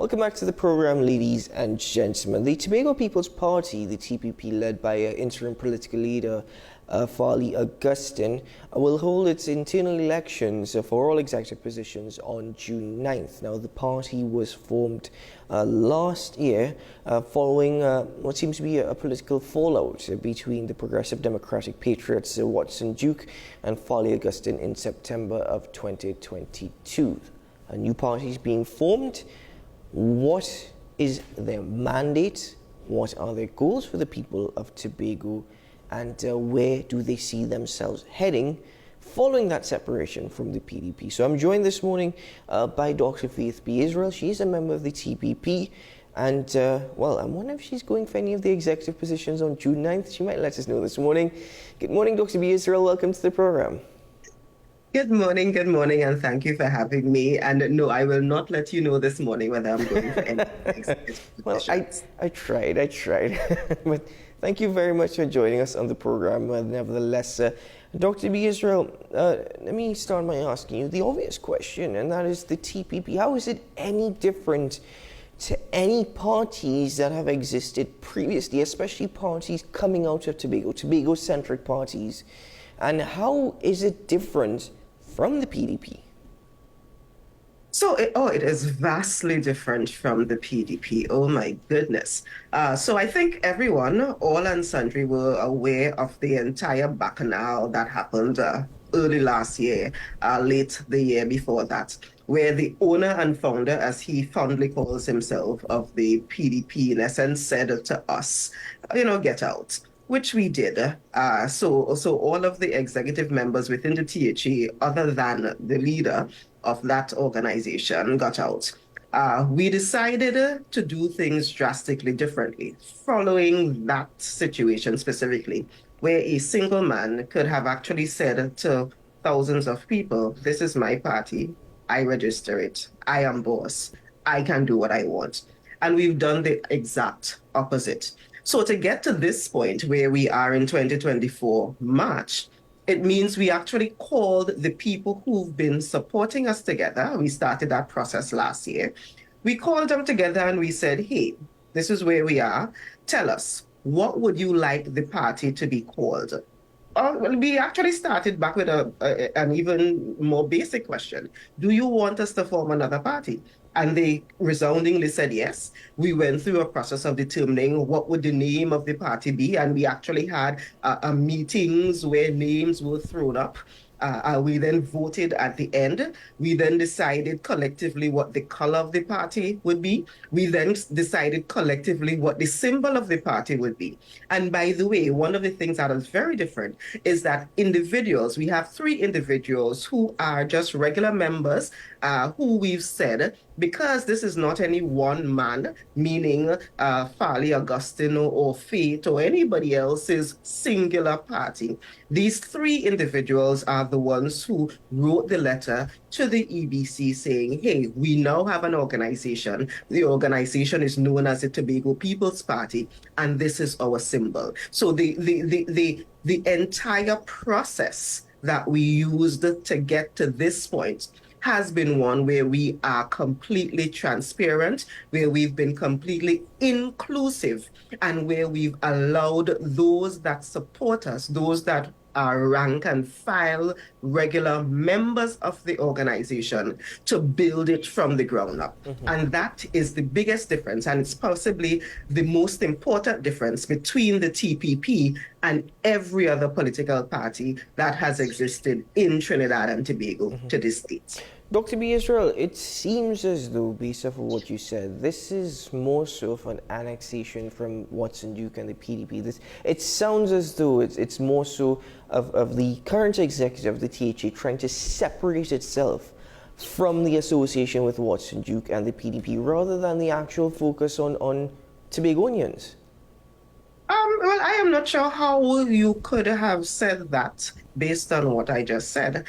Welcome back to the program, ladies and gentlemen. The Tobago People's Party, the TPP, led by interim political leader Farley Augustine, will hold its internal elections for all executive positions on June 9th. Now, the party was formed last year following what seems to be a political fallout between the Progressive Democratic Patriots, Watson Duke, and Farley Augustine in September of 2022. A new party is being formed. What is their mandate? What are their goals for the people of Tobago? And where do they see themselves heading following that separation from the PDP? So I'm joined this morning by Dr. Faith B.Yisrael. She's a member of the TPP. And, well, I'm wondering if she's going for any of the executive positions on June 9th. She might let us know this morning. Good morning, Dr. B.Yisrael. Welcome to the program. Good morning, and thank you for having me. And no, I will not let you know this morning whether I'm going for any executive Well, I tried. But thank you very much for joining us on the program. Nevertheless, Dr. B.Yisrael, let me start by asking you the obvious question, and that is the TPP. How is it any different to any parties that have existed previously, especially parties coming out of Tobago, Tobago-centric parties? And how is it different from the PDP? So, it is vastly different from the PDP. Oh my goodness. So I think everyone, all and sundry, were aware of the entire bacchanal that happened early last year, late the year before that, where the owner and founder, as he fondly calls himself, of the PDP, in essence, said to us, get out. Which we did. So all of the executive members within the THA, other than the leader of that organization, got out. We decided to do things drastically differently, following that situation specifically, where a single man could have actually said to thousands of people, this is my party, I register it, I am boss, I can do what I want. And we've done the exact opposite. So to get to this point where we are in 2024 March, it means we actually called the people who've been supporting us together. We started that process last year. We called them together and we said, hey, this is where we are. Tell us, what would you like the party to be called? Well, we actually started back with an even more basic question. Do you want us to form another party? And they resoundingly said yes. We went through a process of determining what would the name of the party be, and we actually had meetings where names were thrown up. We then voted at the end. We then decided collectively what the color of the party would be. We then decided collectively what the symbol of the party would be. And by the way, one of the things that is very different is that individuals, we have 3 individuals who are just regular members who we've said, because this is not any one man, meaning Farley Augustine or Faith or anybody else's singular party. These 3 individuals are the ones who wrote the letter to the EBC saying, hey, we now have an organization. The organization is known as the Tobago People's Party, and this is our symbol. So the entire process that we used to get to this point has been one where we are completely transparent, where we've been completely inclusive, and where we've allowed those that support us, those that are rank and file regular members of the organization, to build it from the ground up. Mm-hmm. And that is the biggest difference, and it's possibly the most important difference between the TPP and every other political party that has existed in Trinidad and Tobago to this date. Dr. B.Yisrael, it seems as though, based off of what you said, this is more so of an annexation from Watson Duke and the PDP. It sounds as though it's more so of the current executive of the THA trying to separate itself from the association with Watson Duke and the PDP, rather than the actual focus on Tobagonians. Well, I am not sure how you could have said that based on what I just said.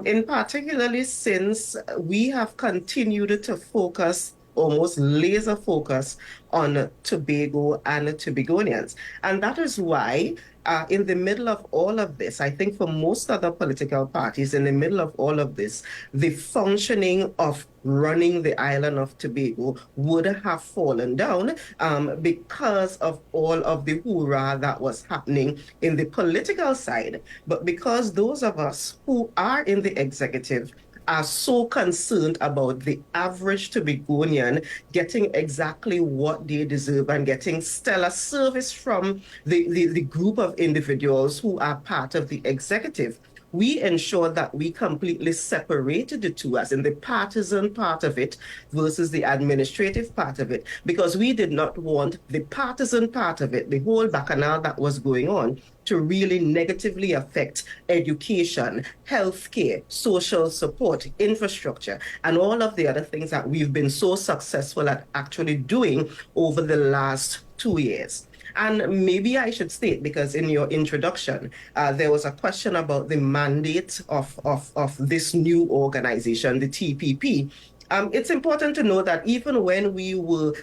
In particularly since we have continued to focus, almost laser focus, on Tobago and Tobagonians. And that is why in the middle of all of this, I think for most other political parties, in the middle of all of this, the functioning of running the island of Tobago would have fallen down because of all of the hoorah that was happening in the political side. But because those of us who are in the executive are so concerned about the average Tobagonian getting exactly what they deserve and getting stellar service from the group of individuals who are part of the executive, we ensure that we completely separated the two, as in the partisan part of it versus the administrative part of it, because we did not want the partisan part of it, the whole bacchanal that was going on, to really negatively affect education, healthcare, social support, infrastructure, and all of the other things that we've been so successful at actually doing over the last 2 years. And maybe I should state, because in your introduction, there was a question about the mandate of this new organization, the TPP. It's important to know that even when we were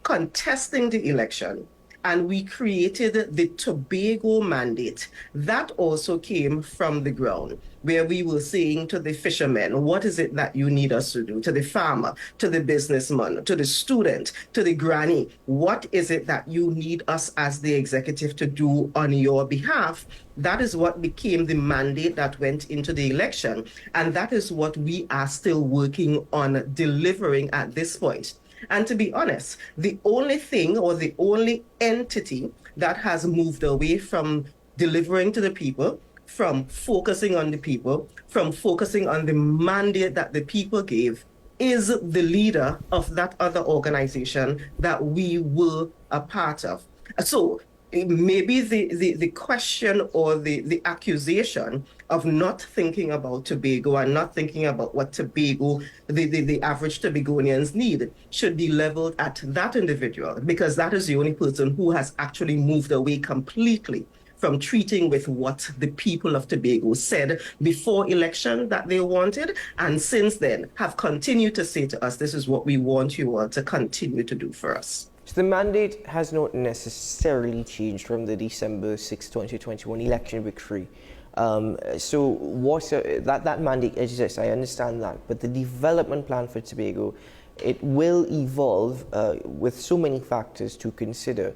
contesting the election, and we created the Tobago mandate. That also came from the ground, where we were saying to the fishermen, what is it that you need us to do? To the farmer, to the businessman, to the student, to the granny, what is it that you need us as the executive to do on your behalf? That is what became the mandate that went into the election. And that is what we are still working on delivering at this point. And to be honest, the only thing or the only entity that has moved away from delivering to the people, from focusing on the people, from focusing on the mandate that the people gave, is the leader of that other organization that we were a part of. So maybe the question or the accusation of not thinking about Tobago and not thinking about what Tobago, the average Tobagonians need, should be leveled at that individual, because that is the only person who has actually moved away completely from treating with what the people of Tobago said before election that they wanted, and since then have continued to say to us, this is what we want you all to continue to do for us. So the mandate has not necessarily changed from the December 6, 2021 election victory. So what that mandate exists, I understand that, but the development plan for Tobago, it will evolve with so many factors to consider.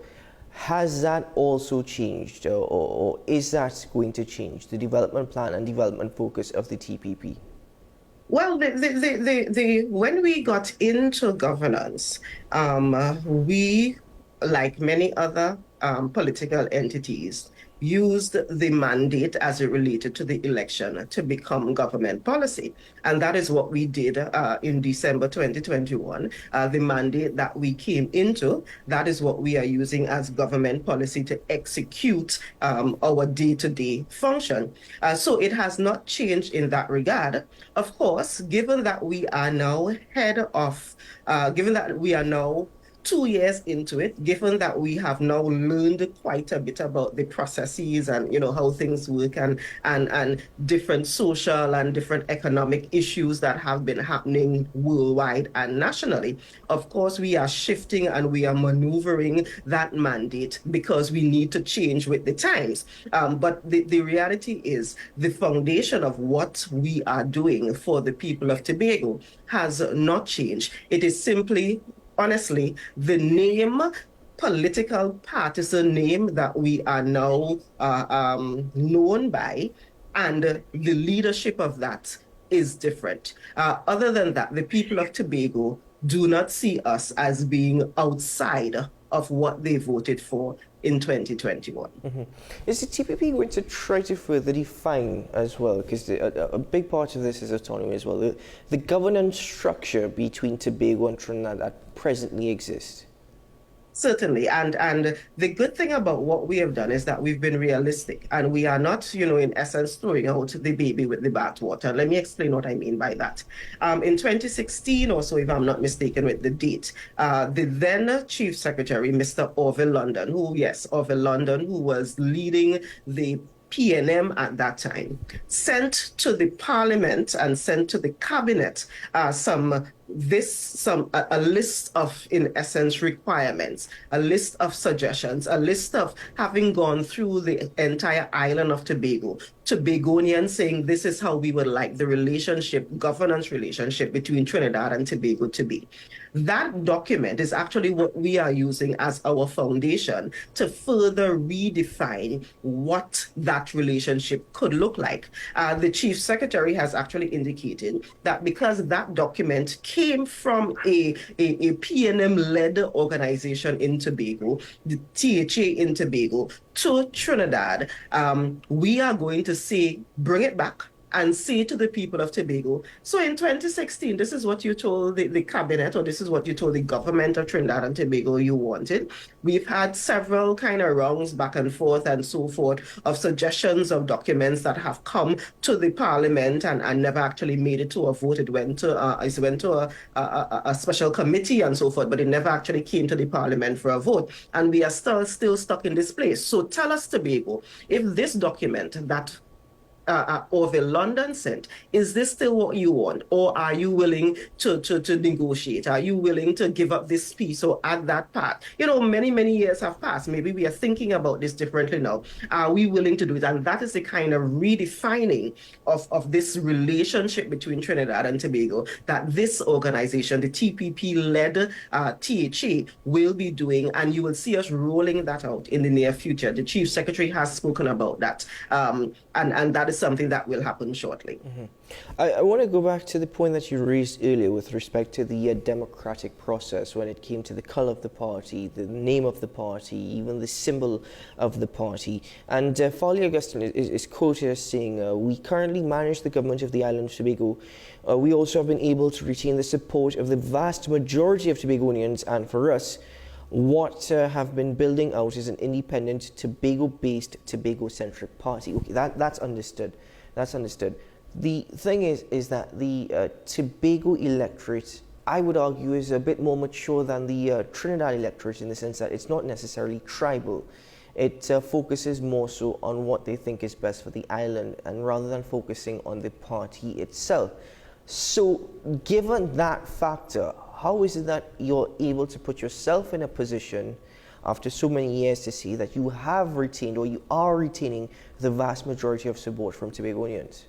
Has that also changed, or is that going to change, the development plan and development focus of the TPP? Well, when we got into governance, we, like many other political entities, used the mandate as it related to the election to become government policy. And that is what we did in December 2021. The mandate that we came into, that is what we are using as government policy to execute our day-to-day function. So it has not changed in that regard. Of course, given that we are now given that we are now 2 years into it, given that we have now learned quite a bit about the processes and how things work and different social and different economic issues that have been happening worldwide and nationally, of course we are shifting and we are maneuvering that mandate because we need to change with the times. But the reality is the foundation of what we are doing for the people of Tobago has not changed. It is simply, honestly, the name, political partisan name that we are now known by, and the leadership of that is different. Other than that, the people of Tobago do not see us as being outside of what they voted for in 2021. Mm-hmm. Is the TPP going to try to further define as well, because a big part of this is autonomy as well, the governance structure between Tobago and Trinidad that presently exists? Certainly. And the good thing about what we have done is that we've been realistic, and we are not, in essence, throwing out the baby with the bathwater. Let me explain what I mean by that. In 2016 or so, if I'm not mistaken with the date, the then Chief Secretary, Mr. Orville London, who was leading the PNM at that time, sent to the Parliament and sent to the Cabinet some a list of, in essence, requirements, a list of suggestions, a list of having gone through the entire island of Tobago, Tobagonians saying this is how we would like the governance relationship between Trinidad and Tobago to be. That document is actually what we are using as our foundation to further redefine what that relationship could look like. The Chief Secretary has actually indicated that because that document came from a PNM-led organization in Tobago, the THA in Tobago, to Trinidad, we are going to say, bring it back and say to the people of Tobago, so in 2016, this is what you told the cabinet, or this is what you told the government of Trinidad and Tobago you wanted. We've had several kind of rounds back and forth and so forth of suggestions of documents that have come to the parliament and never actually made it to a vote. It went to a special committee and so forth, but it never actually came to the parliament for a vote. And we are still stuck in this place. So tell us, Tobago, if this document that Orville London sent, is this still what you want? Or are you willing to negotiate? Are you willing to give up this piece or add that part? You know, many years have passed. Maybe we are thinking about this differently now. Are we willing to do it? And that is the kind of redefining of this relationship between Trinidad and Tobago that this organization, the TPP-led THA, will be doing. And you will see us rolling that out in the near future. The Chief Secretary has spoken about that. And that is something that will happen shortly. Mm-hmm. I want to go back to the point that you raised earlier with respect to the democratic process when it came to the color of the party, the name of the party, even the symbol of the party. And Farley Augustine is quoted as saying, we currently manage the government of the island of Tobago. We also have been able to retain the support of the vast majority of Tobagonians, and for us, what have been building out is an independent, Tobago-based, Tobago-centric party. Okay, that's understood. That's understood. The thing is that the Tobago electorate, I would argue, is a bit more mature than the Trinidad electorate in the sense that it's not necessarily tribal. It focuses more so on what they think is best for the island, and rather than focusing on the party itself. So, given that factor, how is it that you're able to put yourself in a position after so many years to see that you have retained or you are retaining the vast majority of support from Tobagonians?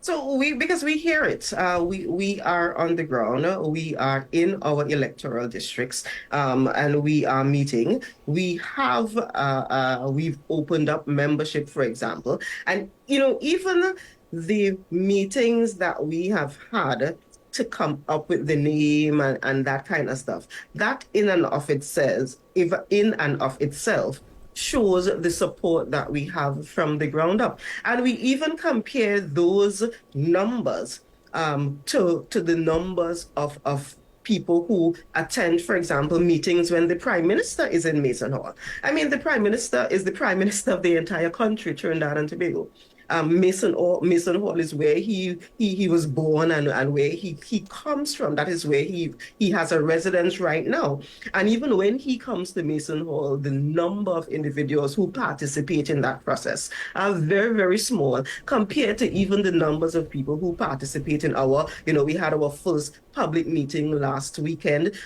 So because we hear it, we are on the ground, we are in our electoral districts, and we are meeting. We have, we've opened up membership, for example, and even the meetings that we have had to come up with the name and that kind of stuff, that in and of itself, shows the support that we have from the ground up. And we even compare those numbers to the numbers of people who attend, for example, meetings when the Prime Minister is in Mason Hall. I mean, the Prime Minister is the Prime Minister of the entire country, Trinidad and Tobago. Mason Hall is where he was born and where he comes from. That is where he has a residence right now. And even when he comes to Mason Hall, the number of individuals who participate in that process are very, very small compared to even the numbers of people who participate in our, we had our first public meeting last weekend.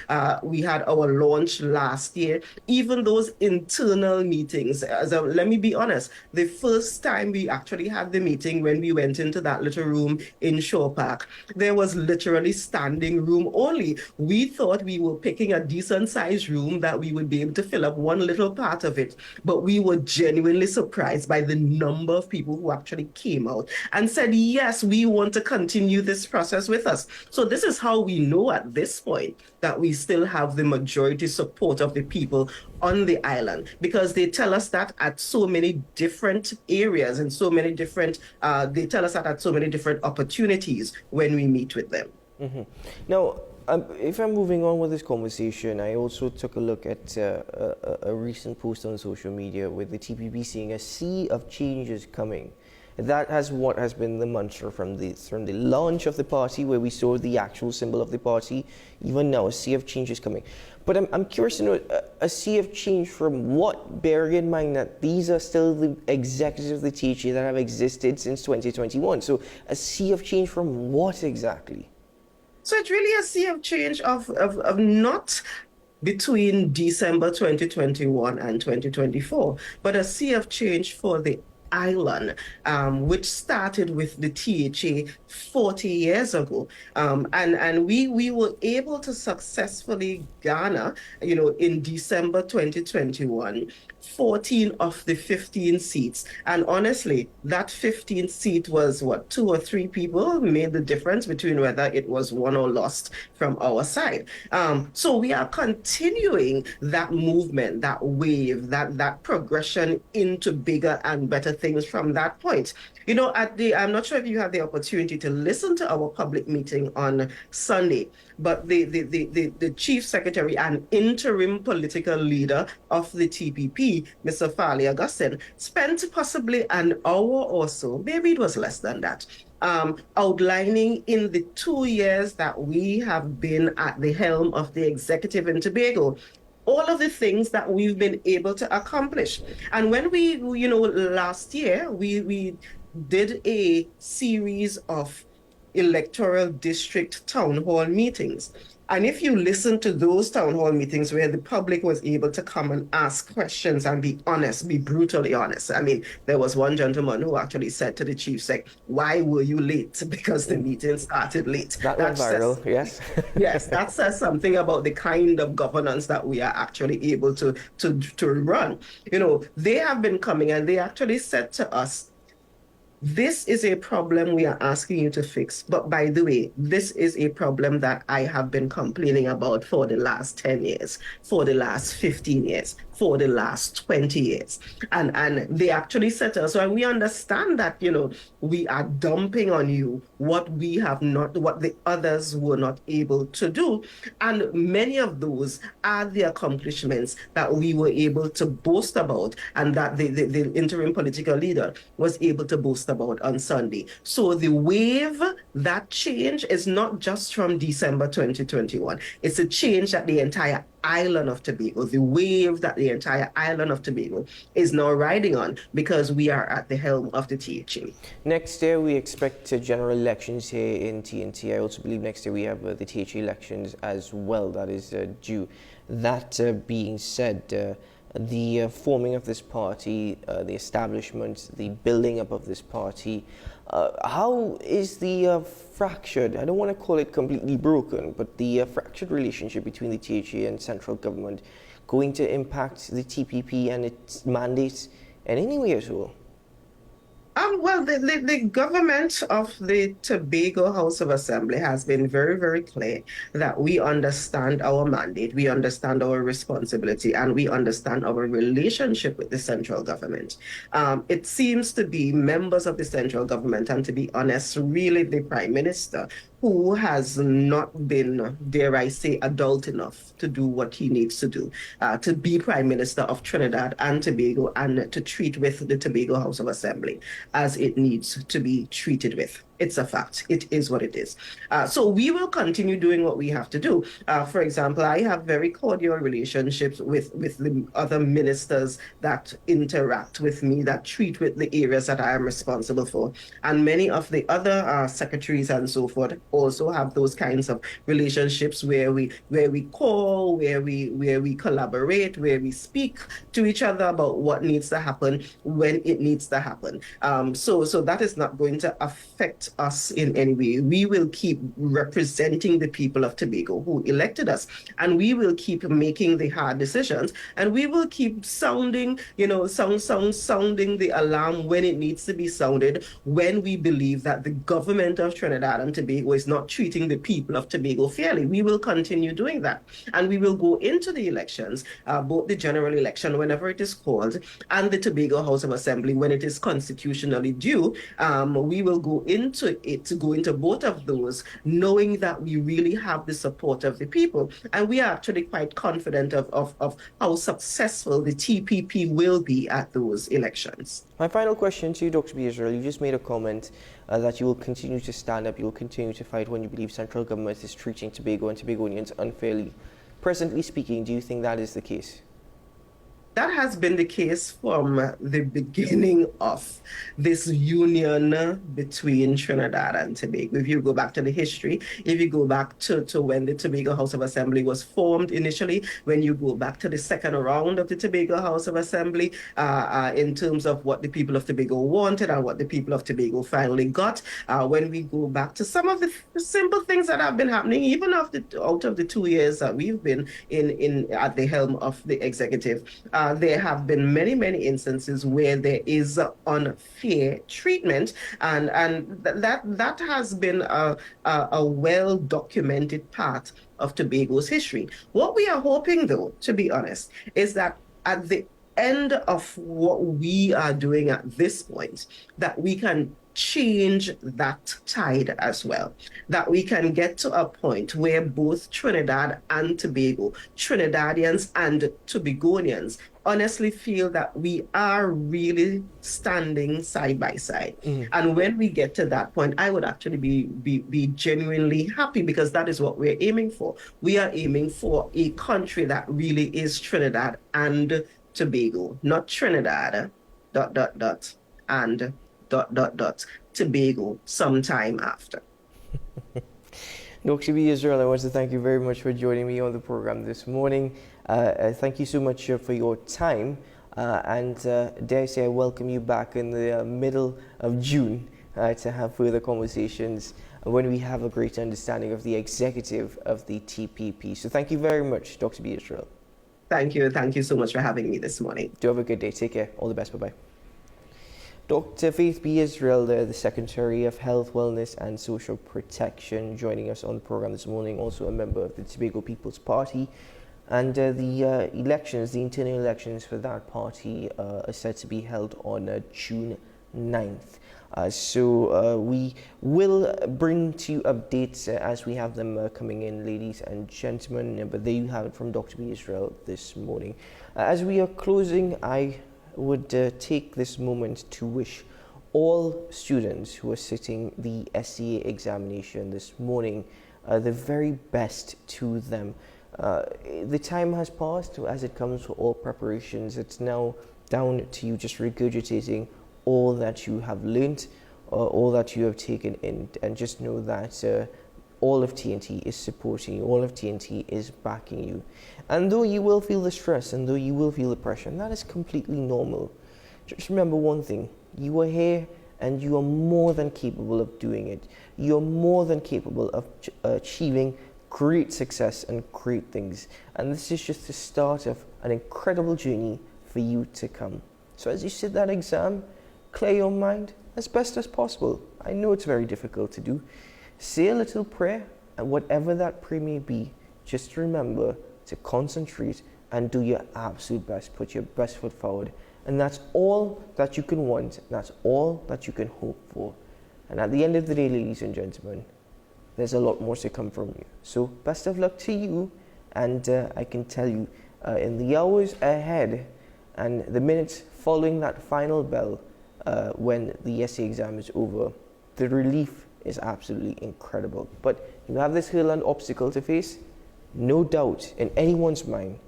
We had our launch last year. Even those internal meetings, let me be honest, the first time we actually had the meeting, when we went into that little room in Shore Park, there was literally standing room only. We thought we were picking a decent sized room that we would be able to fill up one little part of it, but we were genuinely surprised by the number of people who actually came out and said, yes, we want to continue this process with us. So this is how we know at this point that we still have the majority support of the people on the island, because they tell us that at so many different areas and so many different, they tell us that at so many different opportunities when we meet with them. Mm-hmm. Now, if I'm moving on with this conversation, I also took a look at a recent post on social media with the TPP seeing a sea of changes coming. That has what has been the mantra from the launch of the party, where we saw the actual symbol of the party. Even now, a sea of change is coming. But I'm curious to know, a sea of change from what, bearing in mind that these are still the executives of the THA that have existed since 2021. So a sea of change from what exactly? So it's really a sea of change of not between December 2021 and 2024, but a sea of change for the island, which started with the THA 40 years ago. And we were able to successfully garner, in December 2021, 14 of the 15 seats. And honestly, that 15th seat was what, two or three people made the difference between whether it was won or lost from our side. So we are continuing that movement, that wave, that progression into bigger and better things from that point. I'm not sure if you had the opportunity to listen to our public meeting on Sunday, but the chief secretary and interim political leader of the TPP, Mr. Farley Augustine, spent possibly an hour or so, maybe it was less than that, outlining in the 2 years that we have been at the helm of the executive in Tobago, all of the things that we've been able to accomplish. And when last year, we did a series of electoral district town hall meetings. And if you listen to those town hall meetings where the public was able to come and ask questions and be honest, be brutally honest. I mean, there was one gentleman who actually said to the chief sec, "Why were you late?" Because the meeting started late. That went viral, yes. Yes, that says something about the kind of governance that we are actually able to run. They have been coming and they actually said to us, "This is a problem we are asking you to fix. But by the way, this is a problem that I have been complaining about for the last 10 years, for the last 15 years, for the last 20 years." And they actually said to us, "So we understand that, we are dumping on you what the others were not able to do. And many of those are the accomplishments that we were able to boast about and that the interim political leader was able to boast about on Sunday." So the wave, that change is not just from December 2021. It's a change that the entire island of Tobago, the wave that the entire island of Tobago is now riding on because we are at the helm of the THA. Next year, we expect general elections here in TNT. I also believe next year we have the THA elections as well. That is due. That being said, the forming of this party, the establishment, the building up of this party, how is the fractured, I don't want to call it completely broken, but the fractured relationship between the THA and central government going to impact the TPP and its mandates in any way at all? Well, the government of the Tobago House of Assembly has been very, very clear that we understand our mandate, we understand our responsibility, and we understand our relationship with the central government. It seems to be members of the central government, and to be honest, really the Prime Minister, who has not been, dare I say, adult enough to do what he needs to do, to be Prime Minister of Trinidad and Tobago and to treat with the Tobago House of Assembly as it needs to be treated with. It's a fact. It is what it is. So we will continue doing what we have to do. For example, I have very cordial relationships with the other ministers that interact with me, that treat with the areas that I am responsible for. And many of the other secretaries and so forth also have those kinds of relationships where we call, where we collaborate, where we speak to each other about what needs to happen when it needs to happen. So that is not going to affect us in any way. We will keep representing the people of Tobago who elected us, and we will keep making the hard decisions, and we will keep sounding, sounding the alarm when it needs to be sounded, when we believe that the government of Trinidad and Tobago is not treating the people of Tobago fairly. We will continue doing that, and we will go into the elections, both the general election whenever it is called, and the Tobago House of Assembly when it is constitutionally due. We will go into both of those, knowing that we really have the support of the people. And we are actually quite confident of how successful the TPP will be at those elections. My final question to you, Dr. B.Yisrael, you just made a comment that you will continue to stand up, you will continue to fight when you believe central government is treating Tobago and Tobagonians unfairly. Presently speaking, do you think that is the case? That has been the case from the beginning of this union between Trinidad and Tobago. If you go back to the history, if you go back to when the Tobago House of Assembly was formed initially, when you go back to the second round of the Tobago House of Assembly, in terms of what the people of Tobago wanted and what the people of Tobago finally got, when we go back to some of the simple things that have been happening, even out of the 2 years that we've been in at the helm of the executive, there have been many instances where there is unfair treatment, and that has been a well documented part of Tobago's history. What we are hoping, though, to be honest, is that at the end of what we are doing at this point, that we can change that tide as well, that we can get to a point where both Trinidad and Tobago, Trinidadians and Tobagonians, honestly feel that we are really standing side by side. And when we get to that point, I would actually be genuinely happy, because that is what we're aiming for. We are aiming for a country that really is Trinidad and Tobago, not Trinidad, and Tobago sometime after. Dr. B.Yisrael, I want to thank you very much for joining me on the program this morning. Thank you so much for your time, and dare I say I welcome you back in the middle of June to have further conversations when we have a greater understanding of the executive of the TPP. So thank you very much, Dr. B.Yisrael. Thank you so much for having me this morning. Do have a good day. Take care. All the best. Bye-bye. Dr. Faith B.Yisrael, the Secretary of Health, Wellness and Social Protection, joining us on the program this morning, also a member of the Tobago People's Party. And the elections, the internal elections for that party are set to be held on June 9th. So we will bring to you updates as we have them coming in, ladies and gentlemen. But there you have it from Dr. B.Yisrael this morning. As we are closing, I would take this moment to wish all students who are sitting the SCA examination this morning the very best to them. The time has passed as it comes for all preparations. It's now down to you just regurgitating all that you have learned, all that you have taken in, and just know that all of TNT is supporting you, all of TNT is backing you. And though you will feel the stress, and though you will feel the pressure, and that is completely normal, just remember one thing: you are here and you are more than capable of doing it. You're more than capable of achieving great success and great things. And this is just the start of an incredible journey for you to come. So as you sit that exam, clear your mind as best as possible. I know it's very difficult to do. Say a little prayer, and whatever that prayer may be, just remember to concentrate and do your absolute best. Put your best foot forward. And that's all that you can want. That's all that you can hope for. And at the end of the day, ladies and gentlemen, there's a lot more to come from you. So best of luck to you. And I can tell you, in the hours ahead and the minutes following that final bell, when the essay exam is over, the relief is absolutely incredible. But you have this hill and obstacle to face, no doubt in anyone's mind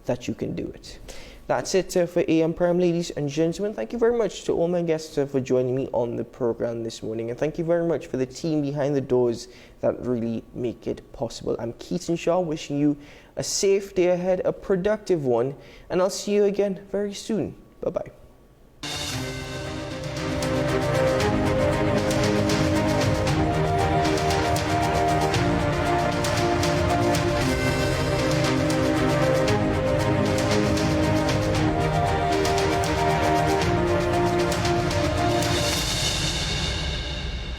that you can do it. That's it for AM Prime, ladies and gentlemen. Thank you very much to all my guests for joining me on the program this morning. And thank you very much for the team behind the doors that really make it possible. I'm Keaton Shaw, wishing you a safe day ahead, a productive one. And I'll see you again very soon. Bye-bye.